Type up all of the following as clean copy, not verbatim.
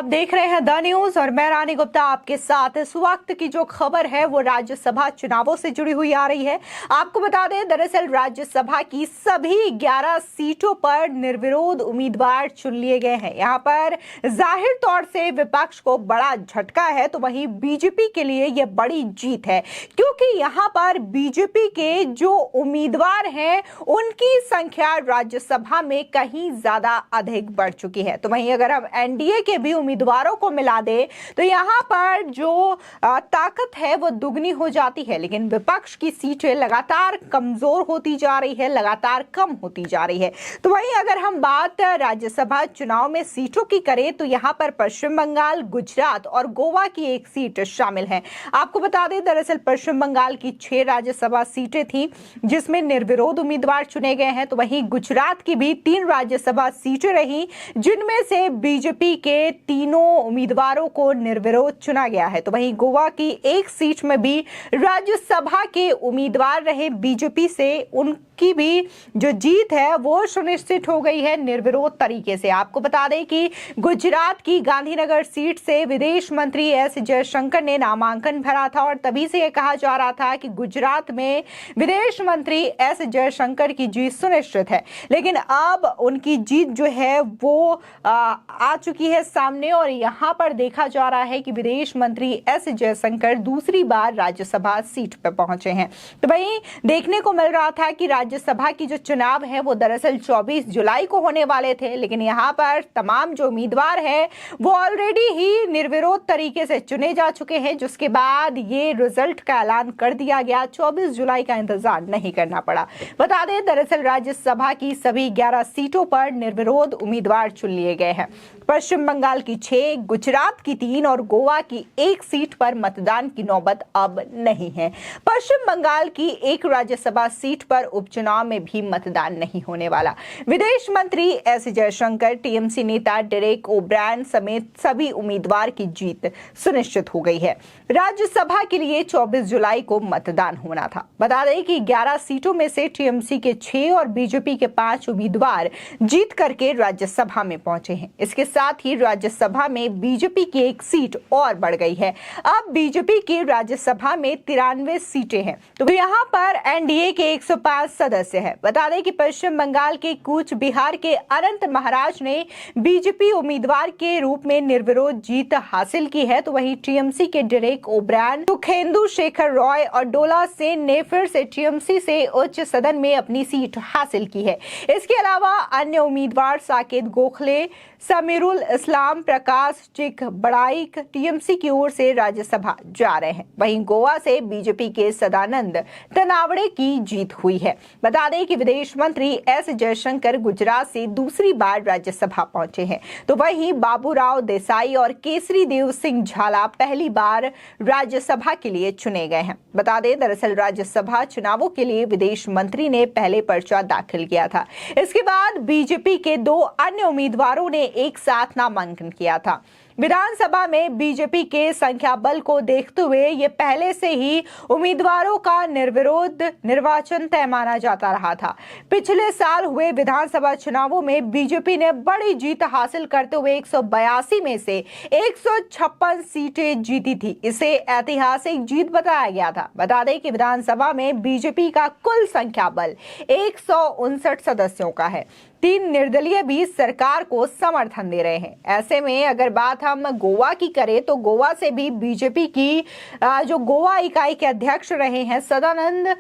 आप देख रहे हैं द न्यूज और मैं रानी गुप्ता आपके साथ। इस वक्त की जो खबर है वो राज्यसभा चुनावों से जुड़ी हुई आ रही है। आपको बता दें, दरअसल राज्यसभा की सभी 11 सीटों पर निर्विरोध उम्मीदवार चुन लिए गए हैं। यहां पर जाहिर तौर से विपक्ष को बड़ा झटका है, तो वहीं बीजेपी के लिए यह बड़ी जीत है, क्योंकि यहां पर बीजेपी के जो उम्मीदवार हैं उनकी संख्या राज्यसभा में कहीं ज्यादा अधिक बढ़ चुकी है। तो वहीं अगर हम एनडीए के भी उम्मीदवारों को मिला दे तो यहां पर जो ताकत है वो दुगनी हो जाती है। लेकिन विपक्ष की सीटें लगातार कमजोर होती जा रही है, लगातार कम होती जा रही है। तो वहीं अगर हम बात राज्यसभा चुनाव में सीटों की करें तो यहां पर पश्चिम बंगाल, गुजरात और गोवा की एक सीट शामिल है। आपको बता दें, दरअसल पश्चिम बंगाल की 6 राज्यसभा सीटें थी जिसमें निर्विरोध उम्मीदवार चुने गए हैं। तो वहीं गुजरात की भी 3 राज्यसभा सीटें रही जिनमें से बीजेपी के तीनों उम्मीदवारों को निर्विरोध चुना गया है। तो वहीं गोवा की एक सीट में भी राज्यसभा के उम्मीदवार रहे बीजेपी से, उनकी भी जो जीत है वो सुनिश्चित हो गई है निर्विरोध तरीके से। आपको बता दें कि गुजरात की गांधीनगर सीट से विदेश मंत्री एस जयशंकर ने नामांकन भरा था और तभी से यह कहा जा रहा था कि गुजरात में विदेश मंत्री एस जयशंकर की जीत सुनिश्चित है। लेकिन अब उनकी जीत जो है वो आ चुकी है सामने और यहां पर देखा जा रहा है कि विदेश मंत्री एस जयशंकर दूसरी बार राज्यसभा सीट पर पहुंचे हैं। तो वहीं देखने को मिल रहा था कि राज्यसभा की जो चुनाव है वो दरअसल 24 जुलाई को होने वाले थे, लेकिन यहां पर तमाम जो उम्मीदवार हैं वो ऑलरेडी ही निर्विरोध तरीके से चुने जा चुके हैं, जिसके बाद ये रिजल्ट का ऐलान कर दिया गया। 24 जुलाई का इंतजार नहीं करना पड़ा। बता दें, दरअसल राज्यसभा की सभी 11 सीटों पर निर्विरोध उम्मीदवार चुन लिए गए हैं। पश्चिम बंगाल की 6, गुजरात की 3 और गोवा की 1 सीट पर मतदान की नौबत अब नहीं है। पश्चिम बंगाल की 1 राज्यसभा सीट पर उपचुनाव में भी मतदान नहीं होने वाला। विदेश मंत्री एस जयशंकर, टीएमसी नेता डेरेक ओब्रायन समेत सभी उम्मीदवार की जीत सुनिश्चित हो गई है। राज्यसभा के लिए 24 जुलाई को मतदान होना था। बता दें कि 11 सीटों में से टीएमसी के 6 और बीजेपी के 5 उम्मीदवार जीत करके राज्यसभा में पहुंचे हैं। इसके साथ ही राज्यसभा में बीजेपी की 1 सीट और बढ़ गई है। अब बीजेपी की राज्यसभा में 93 सीटें हैं। तो यहाँ पर एनडीए के 105 सदस्य हैं। बता दें कि पश्चिम बंगाल के कूच बिहार के अनंत महाराज ने बीजेपी उम्मीदवार के रूप में निर्विरोध जीत हासिल की है। तो वहीं टीएमसी के डेरेक ओब्रायन, सुखेंदु शेखर रॉय और डोला सेन ने फिर से टीएमसी से उच्च सदन में अपनी सीट हासिल की है। इसके अलावा अन्य उम्मीदवार साकेत गोखले, समीरुल इस्लाम, प्रकाश चिक बड़ाइक टीएमसी की ओर से राज्यसभा जा रहे हैं। वहीं गोवा से बीजेपी के सदानंद तनावड़े की जीत हुई है। बता दें कि विदेश मंत्री एस जयशंकर गुजरात से दूसरी बार राज्यसभा पहुंचे हैं। तो वहीं बाबूराव देसाई और केसरी देव सिंह झाला पहली बार राज्यसभा के लिए चुने गए हैं। बता दें, दरअसल राज्यसभा चुनावों के लिए विदेश मंत्री ने पहले पर्चा दाखिल किया था। इसके बाद बीजेपी के 2 अन्य उम्मीदवारों ने एक साथ नामांकन किया था। विधानसभा में बीजेपी के संख्या बल को देखते हुए ये पहले से ही उम्मीदवारों का निर्विरोध निर्वाचन तय माना जाता रहा था। पिछले साल हुए विधानसभा चुनावों में बीजेपी ने बड़ी जीत हासिल करते हुए 182 में से 156 सीटें जीती थी। इसे ऐतिहासिक जीत बताया गया था। बता दें कि विधानसभा में बीजेपी का कुल संख्या बल 159 सदस्यों का है। 3 निर्दलीय भी सरकार को समर्थन दे रहे हैं। ऐसे में अगर बात हम गोवा की करें तो गोवा से भी बीजेपी की जो गोवा इकाई के अध्यक्ष रहे हैं सदानंद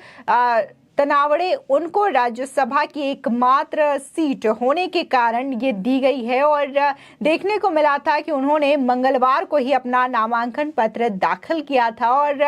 तनावड़े, उनको राज्यसभा की एकमात्र सीट होने के कारण ये दी गई है और देखने को मिला था कि उन्होंने मंगलवार को ही अपना नामांकन पत्र दाखिल किया था और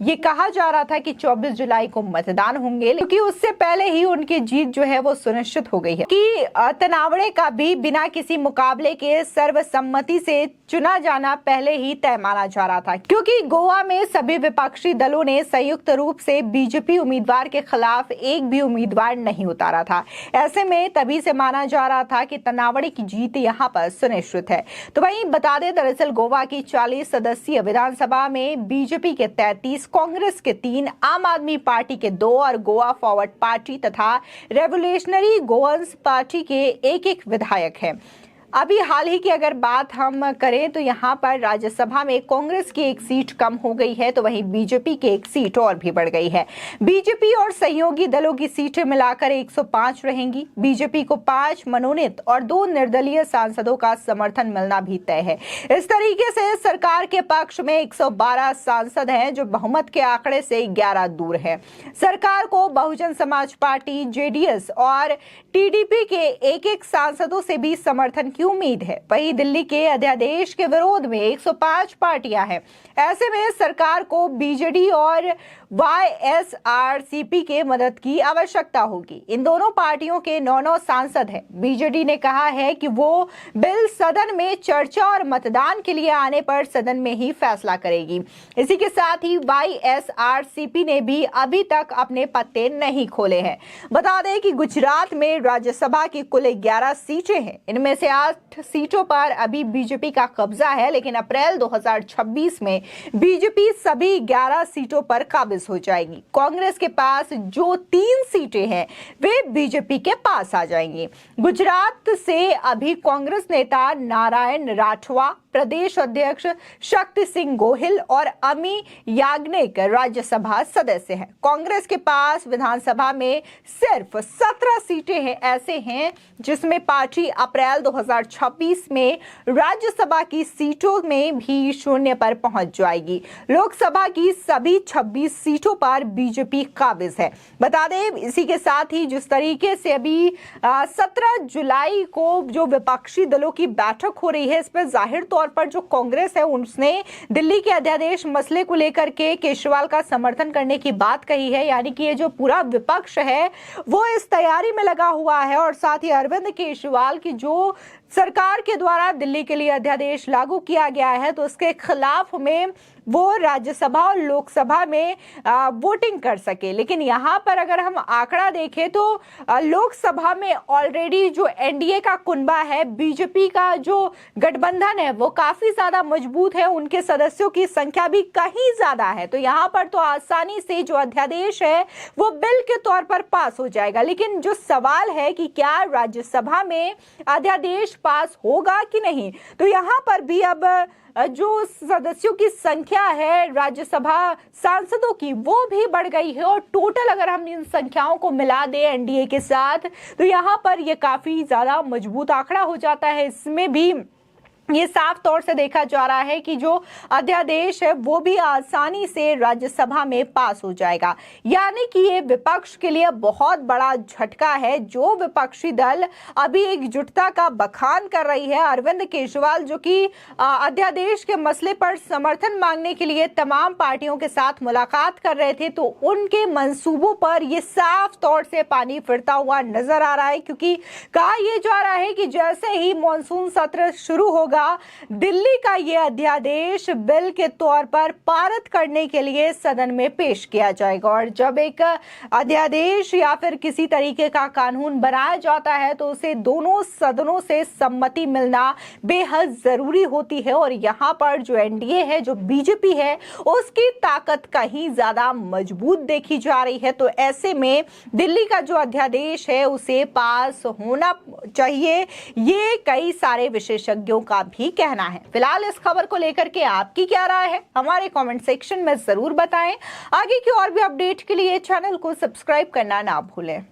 ये कहा जा रहा था कि 24 जुलाई को मतदान होंगे, क्योंकि उससे पहले ही उनकी जीत जो है वो सुनिश्चित हो गई है। कि तनावड़े का भी बिना किसी मुकाबले के सर्वसम्मति से चुना जाना पहले ही तय माना जा रहा था, क्योंकि गोवा में सभी विपक्षी दलों ने संयुक्त रूप से बीजेपी उम्मीदवार के खिलाफ एक भी उम्मीदवार नहीं उतारा था। ऐसे में तभी से माना जा रहा था कि तनावड़े की जीत यहां पर सुनिश्चित है। तो वहीं बता दें, दरअसल गोवा की 40 सदस्यीय विधानसभा में बीजेपी के 33, कांग्रेस के 3, आम आदमी पार्टी के 2 और गोवा फॉरवर्ड पार्टी तथा रेवोल्यूशनरी गोवंस पार्टी के 1-1 विधायक हैं। अभी हाल ही की अगर बात हम करें तो यहाँ पर राज्यसभा में कांग्रेस की एक सीट कम हो गई है, तो वहीं बीजेपी की एक सीट और भी बढ़ गई है। बीजेपी और सहयोगी दलों की सीटें मिलाकर 105 रहेंगी। बीजेपी को 5 मनोनीत और 2 निर्दलीय सांसदों का समर्थन मिलना भी तय है। इस तरीके से सरकार के पक्ष में 112 सांसद हैं, जो बहुमत के आंकड़े से 11 दूर है। सरकार को बहुजन समाज पार्टी, जेडीएस और टीडीपी के एक-एक सांसदों से भी समर्थन की उम्मीद है। वहीं दिल्ली के अध्यादेश के विरोध में 105 पार्टियां हैं। ऐसे में सरकार को बीजेडी और वाईएसआरसीपी के मदद की आवश्यकता होगी। इन दोनों पार्टियों के 9 सांसद हैं। बीजेडी ने कहा है कि वो बिल सदन में चर्चा और मतदान के लिए आने पर सदन में ही फैसला करेगी। इसी के साथ ही वाईएसआरसीपी ने भी अभी तक अपने पत्ते नहीं खोले हैं। बता दें कि गुजरात में राज्यसभा की कुल 11 सीटें हैं। इनमें से 8 सीटों पर अभी बीजेपी का कब्जा है, लेकिन अप्रैल 2026 में बीजेपी सभी 11 सीटों पर काबिज हो जाएगी। कांग्रेस के पास जो 3 सीटें हैं वे बीजेपी के पास आ जाएंगी। गुजरात से अभी कांग्रेस नेता नारायण राठवा, प्रदेश अध्यक्ष शक्ति सिंह गोहिल और अमी याग्निक राज्यसभा सदस्य हैं। कांग्रेस के पास विधानसभा में सिर्फ 17 सीटें हैं, ऐसे हैं जिसमें पार्टी अप्रैल 2026 में राज्यसभा की सीटों में भी शून्य पर पहुंच जाएगी। लोकसभा की सभी 26 सीटों पर बीजेपी काबिज है। बता दें, इसी के साथ ही जिस तरीके से अभी 17 जुलाई को जो विपक्षी दलों की बैठक हो रही है, इस पर जाहिर तौर पर जो कांग्रेस है उसने दिल्ली के अध्यादेश मसले को लेकर के केजरीवाल का समर्थन करने की बात कही है। यानी कि ये जो पूरा विपक्ष है वो इस तैयारी में लगा हुआ है और साथ ही अरविंद केजरीवाल की जो सरकार के द्वारा दिल्ली के लिए अध्यादेश लागू किया गया है तो उसके खिलाफ में वो राज्यसभा और लोकसभा में वोटिंग कर सके। लेकिन यहाँ पर अगर हम आंकड़ा देखें तो लोकसभा में ऑलरेडी जो एनडीए का कुनबा है, बीजेपी का जो गठबंधन है वो काफी ज्यादा मजबूत है, उनके सदस्यों की संख्या भी कहीं ज्यादा है। तो यहाँ पर तो आसानी से जो अध्यादेश है वो बिल के तौर पर पास हो जाएगा। लेकिन जो सवाल है कि क्या राज्यसभा में अध्यादेश पास होगा कि नहीं, तो यहाँ पर भी अब जो सदस्यों की संख्या है राज्यसभा सांसदों की वो भी बढ़ गई है और टोटल अगर हम इन संख्याओं को मिला दें एनडीए के साथ तो यहाँ पर ये काफी ज्यादा मजबूत आंकड़ा हो जाता है। इसमें भी ये साफ तौर से देखा जा रहा है कि जो अध्यादेश है वो भी आसानी से राज्यसभा में पास हो जाएगा। यानी कि ये विपक्ष के लिए बहुत बड़ा झटका है। जो विपक्षी दल अभी एकजुटता का बखान कर रही है, अरविंद केजरीवाल जो कि अध्यादेश के मसले पर समर्थन मांगने के लिए तमाम पार्टियों के साथ मुलाकात कर रहे थे, तो उनके मंसूबों पर ये साफ तौर से पानी फिरता हुआ नजर आ रहा है। क्योंकि कहा यह जा रहा है कि जैसे ही मॉनसून सत्र शुरू होगा दिल्ली का ये अध्यादेश बिल के तौर पर पारित करने के लिए सदन में पेश किया जाएगा। और जब एक अध्यादेश या फिर किसी तरीके का कानून बनाया जाता है तो उसे दोनों सदनों से सम्मति मिलना बेहद जरूरी होती है। और यहाँ पर जो एनडीए है, जो बीजेपी है, उसकी ताकत कहीं ज्यादा मजबूत देखी जा रही है। तो ऐसे में दिल्ली का जो अध्यादेश है उसे पास होना चाहिए, ये कई सारे विशेषज्ञों का भी कहना है। फिलहाल इस खबर को लेकर के आपकी क्या राय है, हमारे कमेंट सेक्शन में जरूर बताएं। आगे की और भी अपडेट के लिए चैनल को सब्सक्राइब करना ना भूलें।